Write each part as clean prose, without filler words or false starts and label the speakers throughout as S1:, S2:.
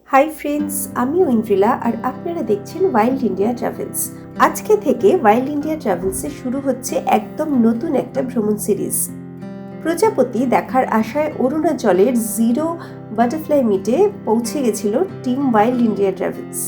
S1: Hi friends, আমি আindrila আর আপনারা দেখছেন ওয়াইল্ড ইন্ডিয়া ট্রাভেলস। আজকে থেকে ওয়াইল্ড ইন্ডিয়া ট্রাভেলসে শুরু হচ্ছে একদম নতুন একটা ভ্রমণ সিরিজ। প্রজাপতি দেখার আশায় অরুণাচলের জিরো বাটারফ্লাই মিটে পৌঁছে গেছিল team wild India travels.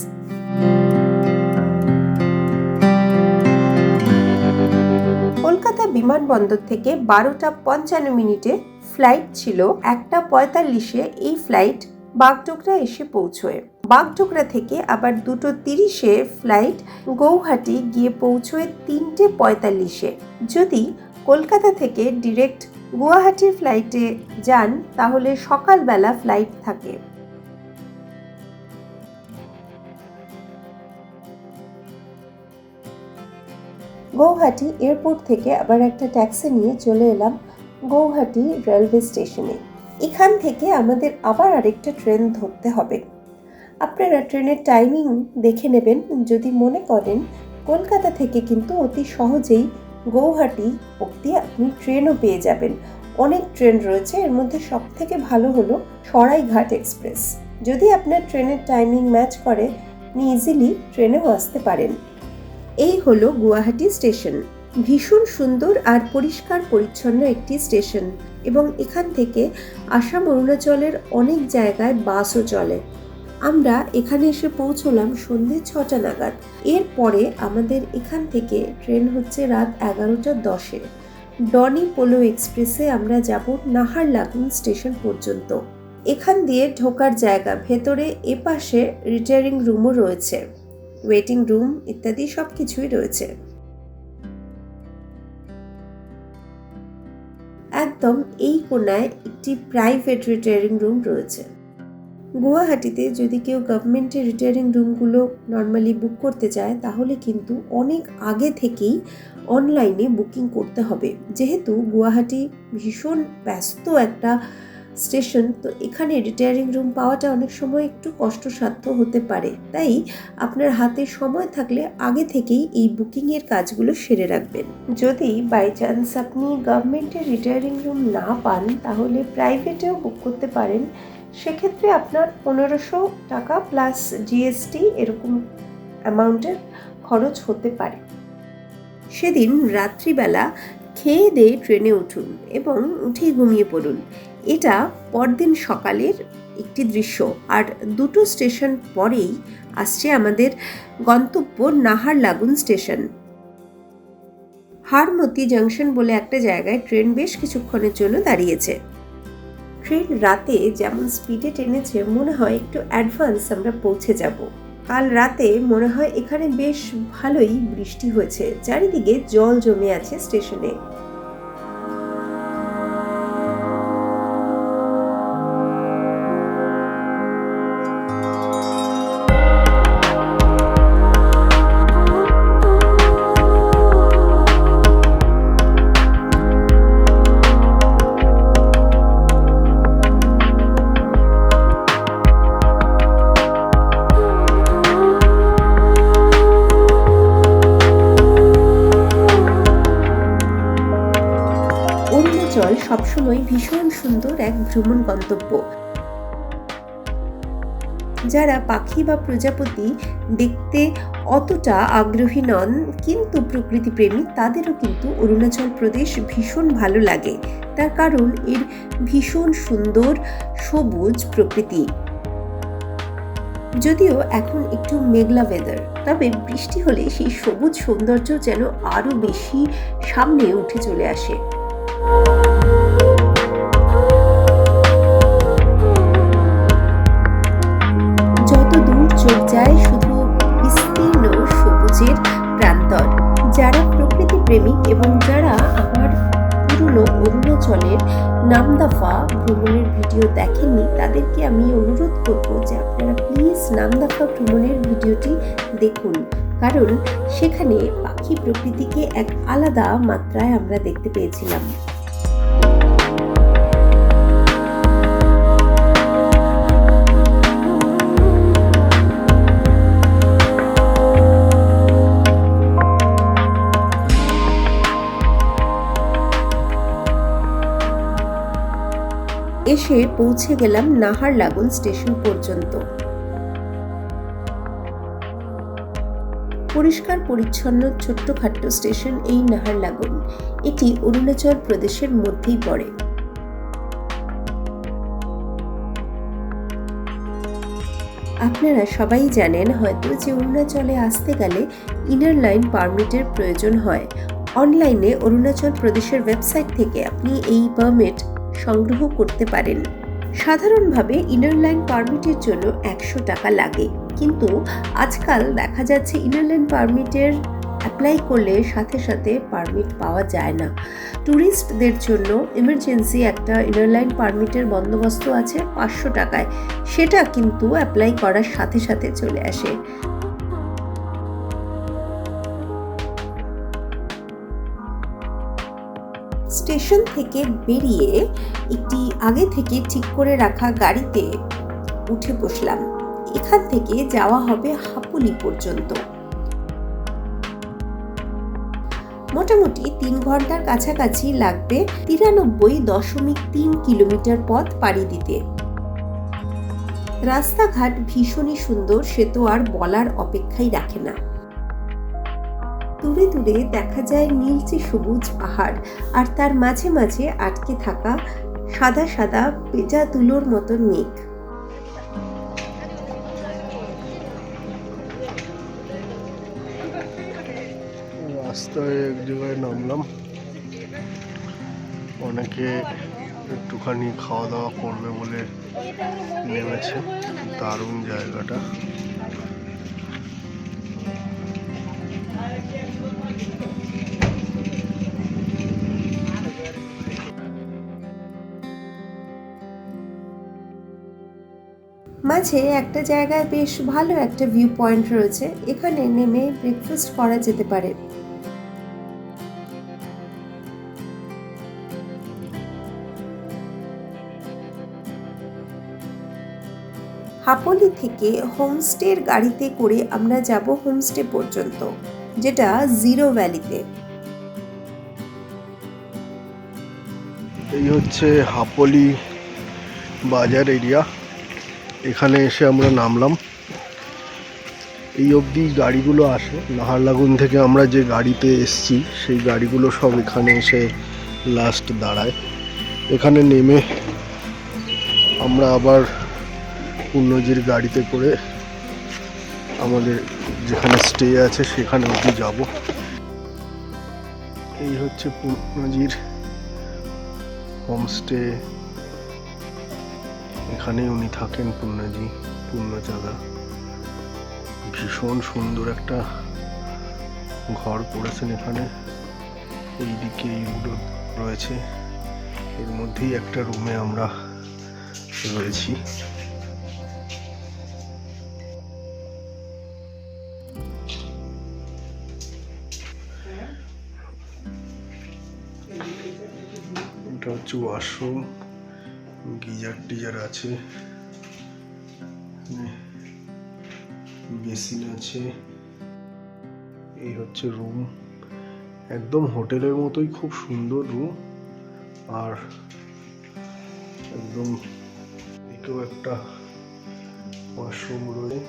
S1: Kolkata বিমানবন্দর থেকে 12:55 ফ্লাইট ছিল। 1:45 এই ফ্লাইট বাগডোগরা এসে পৌঁছয়। বাগডোগরা থেকে আবার 2:30 ফ্লাইট গৌহাটি গিয়ে পৌঁছয় 3:45। যদি কলকাতা থেকে ডিরেক্ট গুয়াহাটির ফ্লাইটে যান তাহলে সকালবেলা ফ্লাইট থাকে। গৌহাটি এয়ারপোর্ট থেকে আবার একটা ট্যাক্সি নিয়ে চলে এলাম গৌহাটি রেলওয়ে স্টেশনে। এখান থেকে আমাদের আবার আরেকটা ট্রেন ধরতে হবে। আপনারা ট্রেনের টাইমিং দেখে নেবেন। যদি মনে করেন কলকাতা থেকে কিন্তু অতি সহজেই গৌহাটি অবধি আপনি ট্রেনও পেয়ে যাবেন। অনেক ট্রেন রয়েছে, এর মধ্যে সব থেকে ভালো হলো সরাইঘাট এক্সপ্রেস। যদি আপনার ট্রেনের টাইমিং ম্যাচ করে আপনি ইজিলি ট্রেনেও আসতে পারেন। এই হলো গুয়াহাটি স্টেশন। ভীষণ সুন্দর আর পরিষ্কার পরিচ্ছন্ন একটি স্টেশন এবং এখান থেকে আসাম অরুণাচলের অনেক জায়গায় বাসও চলে। আমরা এখানে এসে পৌঁছলাম সন্ধ্যে 6টা নাগাদ। এরপরে আমাদের এখান থেকে ট্রেন হচ্ছে রাত 11:10-এ। ডনি পোলো এক্সপ্রেসে আমরা যাব নাহারলাগুন স্টেশন পর্যন্ত। এখান দিয়ে ঢোকার জায়গা, ভেতরে এপাশে রিটায়ারিং রুমও রয়েছে, ওয়েটিং রুম ইত্যাদি সব কিছুই রয়েছে। একদম এই কোনায় একটি প্রাইভেট রিটায়ারিং রুম রয়েছে। গুয়াহাটিতে যদি কেউ গভর্নমেন্টের রিটায়ারিং রুমগুলো নর্মালি বুক করতে চায় তাহলে কিন্তু অনেক আগে থেকেই অনলাইনে বুকিং করতে হবে। যেহেতু গুয়াহাটি ভীষণ ব্যস্ত একটা স্টেশন, তো এখানে রিটায়ারিং রুম পাওয়াটা অনেক সময় একটু কষ্টসাধ্য হতে পারে। তাই আপনার হাতে সময় থাকলে আগে থেকেই এই বুকিংয়ের কাজগুলো সেরে রাখবেন। যদি বাই চান্স আপনি গভর্নমেন্টের রিটায়ারিং রুম না পান তাহলে প্রাইভেটেও বুক করতে পারেন। সেক্ষেত্রে আপনার 1500 টাকা প্লাস জিএসটি এরকম অ্যামাউন্টের খরচ হতে পারে। সেদিন রাত্রিবেলা খেয়ে দিয়ে ট্রেনে উঠুন এবং উঠেই ঘুমিয়ে পড়ুন। এটা পরদিন সকালের একটি দৃশ্য। আর 2 স্টেশন পরেই আসছে আমাদের গন্তব্য নাহারলাগুন স্টেশন। হারমতি জাংশন বলে একটা জায়গায় ট্রেন বেশ কিছুক্ষণের জন্য দাঁড়িয়েছে। ট্রেন রাতে যেমন স্পিডে টেনেছে, মনে হয় একটু অ্যাডভান্স আমরা পৌঁছে যাব। কাল রাতে মনে হয় এখানে বেশ ভালোই বৃষ্টি হয়েছে, চারিদিকে জল জমে আছে স্টেশনে। সবসময় ভীষণ সুন্দর এক ভ্রমণ গন্তব্য। যারা পাখি বা প্রজাপতি দেখতে অতটা আগ্রহী নন কিন্তু প্রকৃতি প্রেমী, তাদেরও কিন্তু অরুণাচল প্রদেশ ভীষণ ভালো লাগে। তার কারণ এর ভীষণ সুন্দর সবুজ প্রকৃতি। যদিও এখন একটু মেঘলা ওয়েদার, তবে বৃষ্টি হলে সেই সবুজ সৌন্দর্য যেন আরো বেশি সামনে উঠে চলে আসে। চোখ যায় শুধু বিস্তীর্ণ সবুজের প্রান্তর। যারা প্রকৃতি প্রেমিক এবং যারা আমার পুরনো অরুণাচলের নামদাফা ভ্রমণের ভিডিও দেখেননি তাদেরকে আমি অনুরোধ করব যে আপনারা প্লিজ নামদাফা ভ্রমণের ভিডিওটি দেখুন, কারণ সেখানে পাখি প্রকৃতিকে এক আলাদা মাত্রায় আমরা দেখতে পেয়েছিলাম। এসে পৌঁছে গেলাম নাহারলাগুন স্টেশন পর্যন্ত। পরিষ্কার পরিচ্ছন্ন ছোট্টখাট্ট স্টেশন এই নাহারলাগুন। এটি অরুণাচল প্রদেশের মধ্যেই পড়ে। আপনারা সবাই জানেন হয়তো যে অরুণাচলে আসতে গেলে ইনার লাইন পারমিটের প্রয়োজন হয়। অনলাইনে অরুণাচল প্রদেশের ওয়েবসাইট থেকে আপনি এই পারমিট সংগ্রহ করতে পারেন। সাধারণভাবে ইনার লাইন পারমিটের জন্য 100 টাকা লাগে, কিন্তু আজকাল দেখা যাচ্ছে ইনার লাইন পারমিটের অ্যাপ্লাই করলে সাথে সাথে পারমিট পাওয়া যায় না। ট্যুরিস্টদের জন্য ইমার্জেন্সি একটা ইনার লাইন পারমিটের বন্দোবস্ত আছে 500 টাকায়, সেটা কিন্তু অ্যাপ্লাই করার সাথে সাথে চলে আসে। স্টেশন থেকে বেরিয়ে একটি আগে থেকে ঠিক করে রাখা গাড়িতে উঠে বসলাম। এখান থেকে যাওয়া হবে হাপুলি পর্যন্ত। মোটামুটি 3 ঘন্টার কাছাকাছি লাগবে 93.3 কিলোমিটার পথ পাড়ি দিতে। রাস্তাঘাট ভীষণই সুন্দর, সে তো আর বলার অপেক্ষাই রাখে না। দূরে দূরে দেখা যায় নীলচে সবুজ পাহাড়, আর তার মাঝে মাঝে আটকে থাকা সাদা সাদা পেঁজা তুলোর মতো মেঘ।
S2: রাস্তায় এক জায়গায় নামলাম, অনেকে একটুখানি খাওয়া দাওয়া করবে বলে নেমেছে। দারুণ জায়গাটা।
S1: মাঝে একটা জায়গায় বেশ ভালো একটা ভিউ পয়েন্ট রয়েছে, এখানে নেমে ব্রেকফাস্ট করা যেতে পারে। হাপলি থেকে হোমস্টের গাড়িতে করে আমরা যাব হোমস্টে পর্যন্ত, যেটা জিরো ভ্যালিতে।
S2: এই হচ্ছে হাপলি বাজার এরিয়া। এখানে এসে আমরা নামলাম। এই অবধি গাড়িগুলো আসে, নাহারলাগুন থেকে আমরা যে গাড়িতে এসছি সেই গাড়িগুলো সব এখানে এসে লাস্ট দাঁড়ায়। এখানে নেমে আমরা আবার পুণ্যজির গাড়িতে করে আমাদের যেখানে স্টে আছে সেখানে অবধি যাব। এই হচ্ছে পুণ্যজির হোমস্টে। এখানেই উনি থাকেন, পুণ্যজি, পুণ্য চাঁদা। ভীষণ সুন্দর একটা ঘর করেছেন এখানে। এইদিকে এই রুডো রয়েছে, এর মধ্যেই একটা রুমে আমরা রয়েছি। এটা হচ্ছে ওয়াশরুম, গিজার টিজার আছে, বেসিন আছে। এই হচ্ছে রুম, একদম হোটেলের মতোই খুব সুন্দর রুম। আর একদম একেও একটা ওয়াশরুম রয়েছে,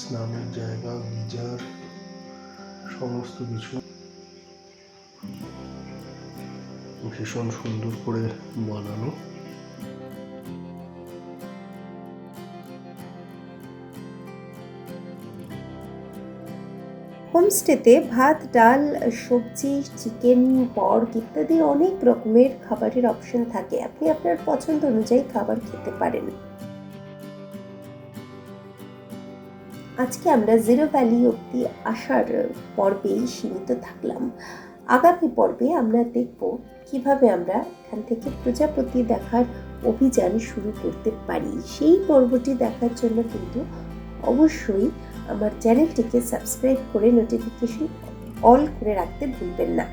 S2: স্নানের জায়গা, গিজার, সমস্ত কিছু ভীষণ সুন্দর করে বানানো।
S1: হোমস্টেতে ভাত, ডাল, সবজি, চিকেন, পর্ক ইত্যাদি অনেক রকমের খাবারের অপশন থাকে। আপনি আপনার পছন্দ অনুযায়ী খাবার খেতে পারেন। আজকে আমরা জিরো ভ্যালি অব্দি আসার পর্বেই সীমিত থাকলাম। আগামী পর্বে আমরা দেখব কিভাবে আমরা এখান থেকে প্রজাপতি দেখার অভিযান শুরু করতে পারি। সেই পর্বটি দেখার জন্য কিন্তু অবশ্যই আমার চ্যানেলটিকে সাবস্ক্রাইব করে নোটিফিকেশন অল করে রাখতে ভুলবেন না।